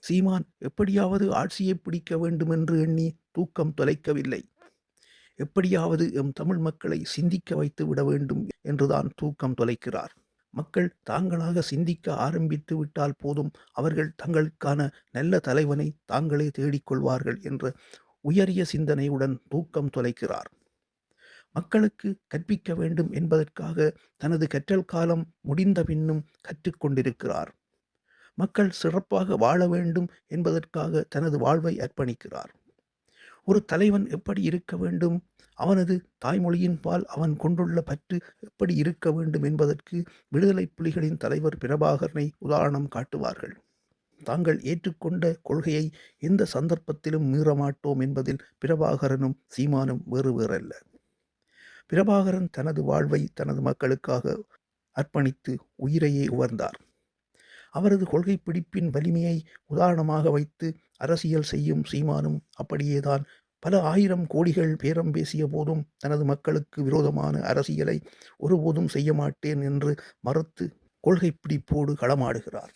சீமான் எப்படியாவது ஆட்சியை பிடிக்க வேண்டுமென்று எண்ணி தூக்கம் தொலைக்கவில்லை. எப்படியாவது எம் தமிழ் மக்களை சிந்திக்க வைத்து விட வேண்டும் என்றுதான் தூக்கம் தொலைக்கிறார். மக்கள் தாங்களாக சிந்திக்க ஆரம்பித்து விட்டால் போதும், அவர்கள் தங்களுக்கான நல்ல தலைவனை தாங்களே தேடிக்கொள்வார்கள் என்ற உயரிய சிந்தனையுடன் தூக்கம் தொலைக்கிறார். மக்களுக்கு கற்பிக்க வேண்டும் என்பதற்காக தனது கற்றல் காலம் முடிந்த பின்னும் கற்றுக்கொண்டிருக்கிறார். மக்கள் சிறப்பாக வாழ வேண்டும் என்பதற்காக தனது வாழ்வை அர்ப்பணிக்கிறார். ஒரு தலைவன் எப்படி இருக்க வேண்டும், அவனது தாய்மொழியின் பால் அவன் கொண்டுள்ள பற்று எப்படி இருக்க வேண்டும் என்பதற்கு விடுதலை புலிகளின் தலைவர் பிரபாகரனை உதாரணம் காட்டுவார்கள். தாங்கள் ஏற்றுக்கொண்ட கொள்கையை எந்த சந்தர்ப்பத்திலும் மீறமாட்டோம் என்பதில் பிரபாகரனும் சீமானும் வேறு வேறல்ல. பிரபாகரன் தனது வாழ்வை தனது மக்களுக்காக அர்ப்பணித்து உயிரையே உவர்ந்தார். அவரது கொள்கை பிடிப்பின் வலிமையை உதாரணமாக வைத்து அரசியல் செய்யும் சீமானும் அப்படியேதான். பல ஆயிரம் கோடிகள் பேரம் பேசிய போதும் தனது மக்களுக்கு விரோதமான அரசியலை ஒருபோதும் செய்ய மாட்டேன் என்று மறுத்து கொள்கை பிடிப்போடு களமாடுகிறார்.